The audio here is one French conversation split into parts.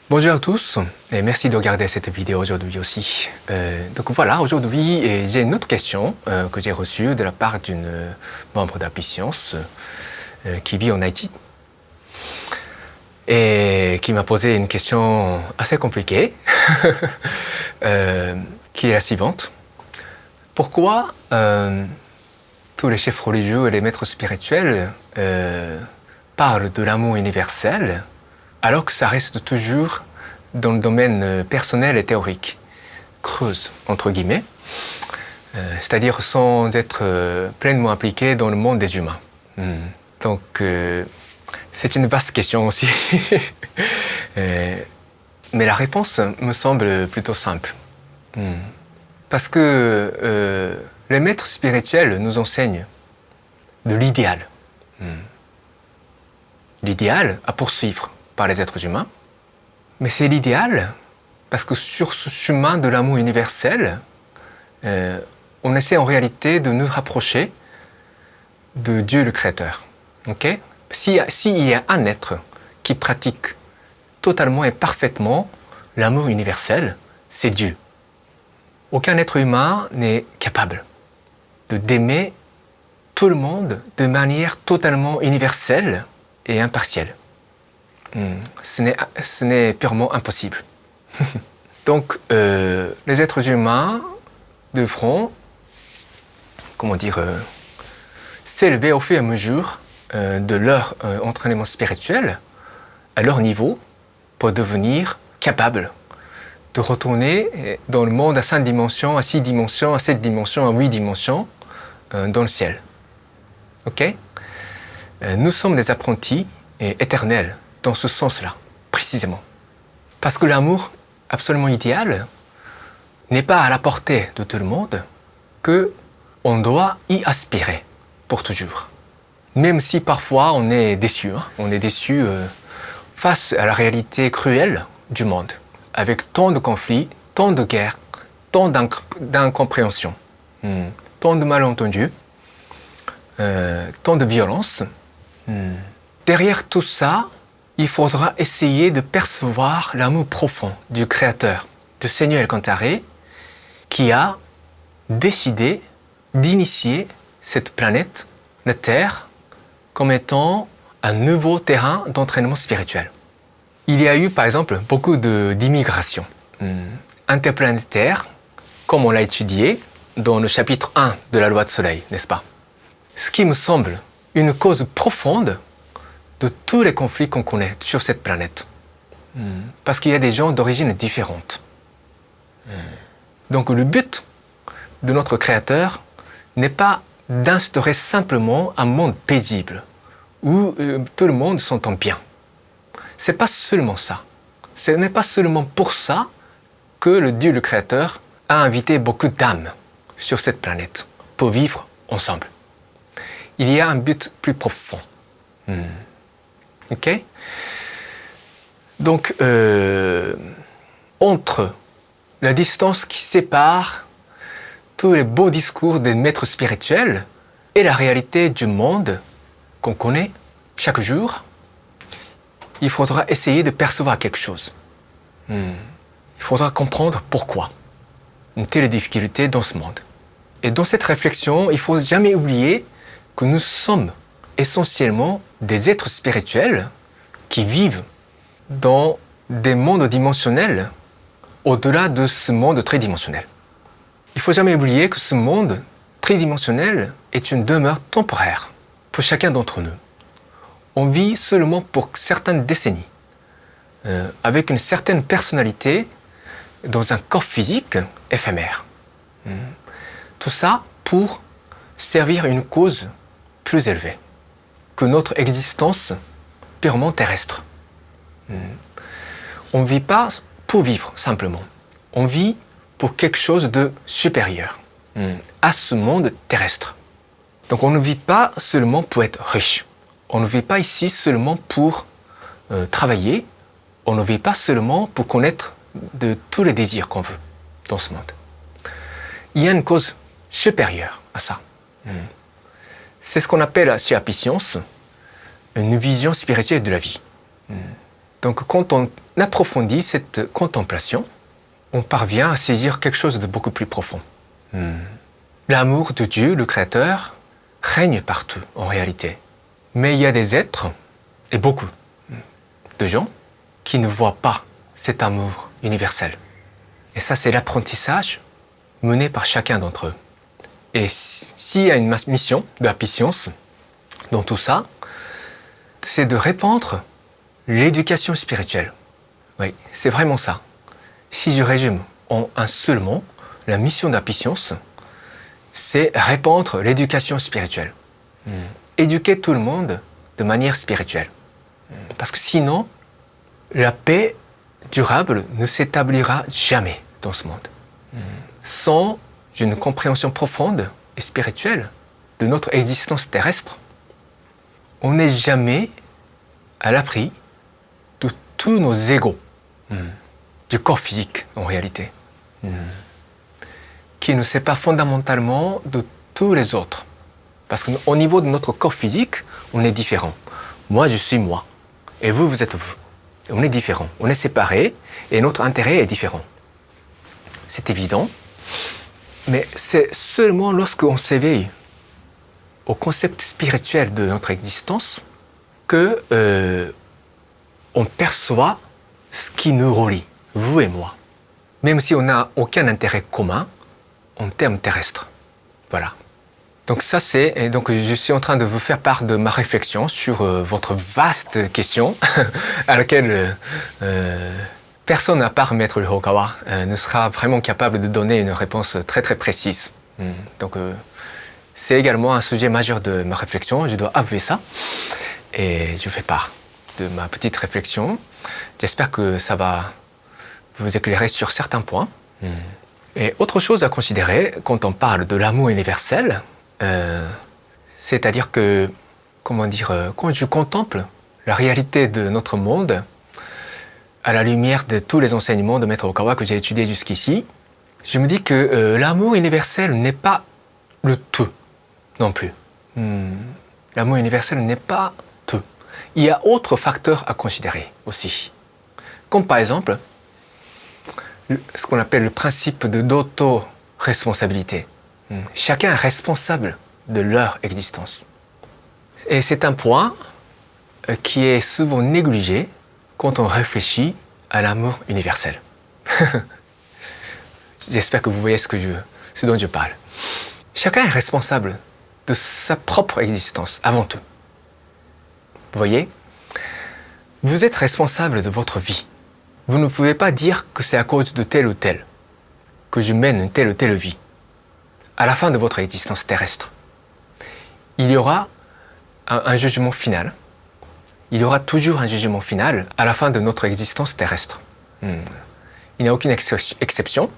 Bonjour à tous et merci de regarder cette vidéo aujourd'hui aussi. Donc voilà, aujourd'hui j'ai une autre question que j'ai reçue de la part d'une membre d'Apicience qui vit en Haïti et qui m'a posé une question assez compliquée qui est la suivante. Pourquoi tous les chefs religieux et les maîtres spirituels parlent de l'amour universel alors que ça reste toujours dans le domaine personnel et théorique, creuse, entre guillemets, c'est-à-dire sans être pleinement impliqué dans le monde des humains. Donc, c'est une vaste question aussi. Mais la réponse me semble plutôt simple. Parce que les maîtres spirituels nous enseignent de l'idéal. L'idéal à poursuivre par les êtres humains. Mais c'est l'idéal parce que sur ce chemin de l'amour universel, on essaie en réalité de nous rapprocher de Dieu le Créateur. Okay? S'il y a un être qui pratique totalement et parfaitement l'amour universel, c'est Dieu. Aucun être humain n'est capable d'aimer tout le monde de manière totalement universelle et impartielle. Ce n'est purement impossible. Donc, les êtres humains devront, s'élever au fur et à mesure de leur entraînement spirituel à leur niveau pour devenir capables de retourner dans le monde à 5 dimensions, à 6 dimensions, à 7 dimensions, à 8 dimensions dans le ciel. Ok? Nous sommes des apprentis éternels dans ce sens-là, précisément. Parce que l'amour absolument idéal n'est pas à la portée de tout le monde, qu'on doit y aspirer pour toujours. Même si parfois on est déçu, face à la réalité cruelle du monde, avec tant de conflits, tant de guerres, tant d'incompréhension, tant de malentendus, tant de violence. Derrière tout ça, il faudra essayer de percevoir l'amour profond du Créateur, du Seigneur El Kantaré, qui a décidé d'initier cette planète, la Terre, comme étant un nouveau terrain d'entraînement spirituel. Il y a eu, par exemple, beaucoup d'immigration interplanétaire, comme on l'a étudié dans le chapitre 1 de la Loi de Soleil, n'est-ce pas? Ce qui me semble une cause profonde de tous les conflits qu'on connaît sur cette planète. Parce qu'il y a des gens d'origine différente. Donc le but de notre Créateur n'est pas d'instaurer simplement un monde paisible, où tout le monde s'entend bien. C'est pas seulement ça. Ce n'est pas seulement pour ça que le Dieu le Créateur a invité beaucoup d'âmes sur cette planète, pour vivre ensemble. Il y a un but plus profond. Ok? Donc, entre la distance qui sépare tous les beaux discours des maîtres spirituels et la réalité du monde qu'on connaît chaque jour, il faudra essayer de percevoir quelque chose. Il faudra comprendre pourquoi une telle difficulté dans ce monde. Et dans cette réflexion, il ne faut jamais oublier que nous sommes essentiellement des êtres spirituels qui vivent dans des mondes dimensionnels au-delà de ce monde tridimensionnel. Il ne faut jamais oublier que ce monde tridimensionnel est une demeure temporaire pour chacun d'entre nous. On vit seulement pour certaines décennies, avec une certaine personnalité dans un corps physique éphémère. Tout ça pour servir une cause plus élevée que notre existence purement terrestre. On ne vit pas pour vivre simplement. On vit pour quelque chose de supérieur à ce monde terrestre. Donc on ne vit pas seulement pour être riche. On ne vit pas ici seulement pour travailler. On ne vit pas seulement pour connaître de tous les désirs qu'on veut dans ce monde. Il y a une cause supérieure à ça. C'est ce qu'on appelle chez Apicience une vision spirituelle de la vie. Donc quand on approfondit cette contemplation, on parvient à saisir quelque chose de beaucoup plus profond. L'amour de Dieu, le Créateur, règne partout en réalité. Mais il y a des êtres, et beaucoup de gens, qui ne voient pas cet amour universel. Et ça, c'est l'apprentissage mené par chacun d'entre eux. Et s'il y a une mission de la Science dans tout ça, c'est de répandre l'éducation spirituelle. Oui, c'est vraiment ça. Si je résume en un seul mot, la mission de la Science, c'est répandre l'éducation spirituelle. Éduquer tout le monde de manière spirituelle. Parce que sinon, la paix durable ne s'établira jamais dans ce monde. Sans une compréhension profonde et spirituelle de notre existence terrestre, on n'est jamais à l'abri de tous nos égos, du corps physique en réalité, qui ne sait pas fondamentalement de tous les autres. Parce qu'au niveau de notre corps physique, on est différent. Moi, je suis moi. Et vous, vous êtes vous. On est différents. On est séparés et notre intérêt est différent. C'est évident. Mais c'est seulement lorsqu'on s'éveille au concept spirituel de notre existence que on perçoit ce qui nous relie, vous et moi. Même si on n'a aucun intérêt commun en termes terrestres. Voilà. Donc ça c'est, et donc je suis en train de vous faire part de ma réflexion sur votre vaste question à laquelle personne à part Maître Hirokawa ne sera vraiment capable de donner une réponse très très précise. Donc c'est également un sujet majeur de ma réflexion, je dois avouer ça. Et je fais part de ma petite réflexion. J'espère que ça va vous éclairer sur certains points. Et autre chose à considérer quand on parle de l'amour universel, c'est-à-dire que, quand je contemple la réalité de notre monde, à la lumière de tous les enseignements de Maître Hirokawa que j'ai étudiés jusqu'ici, je me dis que l'amour universel n'est pas le tout non plus. L'amour universel n'est pas tout. Il y a d'autres facteurs à considérer aussi. Comme par exemple, ce qu'on appelle le principe d'auto-responsabilité. Chacun est responsable de leur existence. Et c'est un point qui est souvent négligé quand on réfléchit à l'amour universel. J'espère que vous voyez ce dont je parle. Chacun est responsable de sa propre existence, avant tout. Vous voyez, vous êtes responsable de votre vie. Vous ne pouvez pas dire que c'est à cause de tel ou tel que je mène une telle ou telle vie. À la fin de votre existence terrestre, il y aura un jugement final. Il y aura toujours un jugement final à la fin de notre existence terrestre. Il n'y a aucune exception.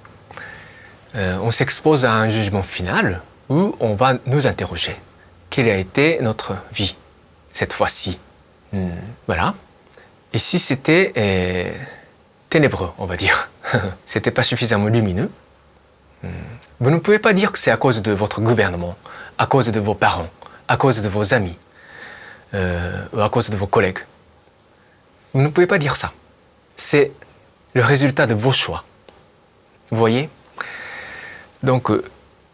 On s'expose à un jugement final où on va nous interroger. Quelle a été notre vie cette fois-ci? Voilà. Et si c'était ténébreux, on va dire, c'était pas suffisamment lumineux, vous ne pouvez pas dire que c'est à cause de votre gouvernement, à cause de vos parents, à cause de vos amis, ou à cause de vos collègues. Vous ne pouvez pas dire ça. C'est le résultat de vos choix. Vous voyez? Donc,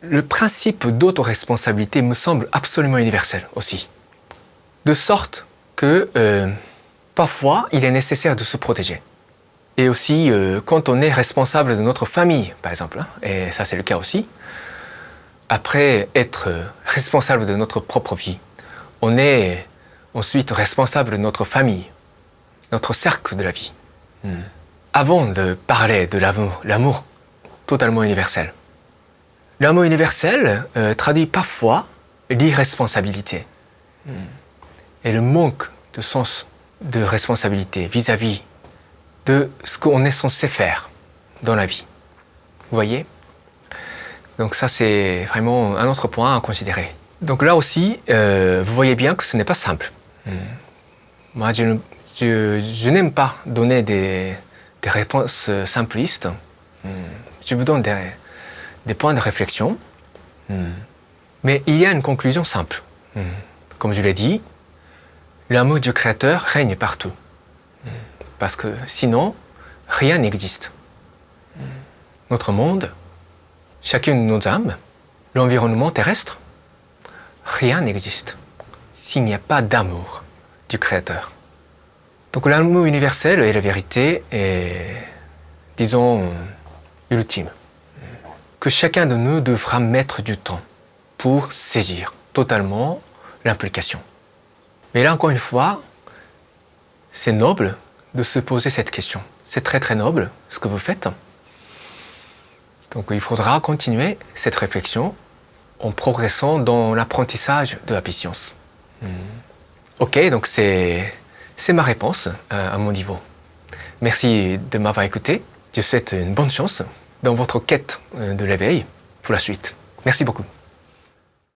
le principe d'autoresponsabilité me semble absolument universel aussi. De sorte que parfois, il est nécessaire de se protéger. Et aussi, quand on est responsable de notre famille, par exemple, et ça c'est le cas aussi, après être responsable de notre propre vie, on est ensuite responsable de notre famille, notre cercle de la vie. Avant de parler de l'amour totalement universel, l'amour universel traduit parfois l'irresponsabilité et le manque de sens de responsabilité vis-à-vis de ce qu'on est censé faire dans la vie. Vous voyez? Donc ça, c'est vraiment un autre point à considérer. Donc là aussi, vous voyez bien que ce n'est pas simple. Moi, je n'aime pas donner des réponses simplistes. Je vous donne des points de réflexion. Mais il y a une conclusion simple. Comme je l'ai dit, l'amour du Créateur règne partout. Parce que sinon, rien n'existe. Notre monde, chacune de nos âmes, l'environnement terrestre, rien n'existe s'il n'y a pas d'amour du Créateur. Donc l'amour universel est la vérité et, disons, ultime, que chacun de nous devra mettre du temps pour saisir totalement l'implication. Mais là, encore une fois, c'est noble de se poser cette question. C'est très très noble ce que vous faites. Donc il faudra continuer cette réflexion en progressant dans l'apprentissage de la patience. Ok, donc c'est ma réponse à mon niveau. Merci de m'avoir écouté. Je vous souhaite une bonne chance dans votre quête de l'éveil pour la suite. Merci beaucoup.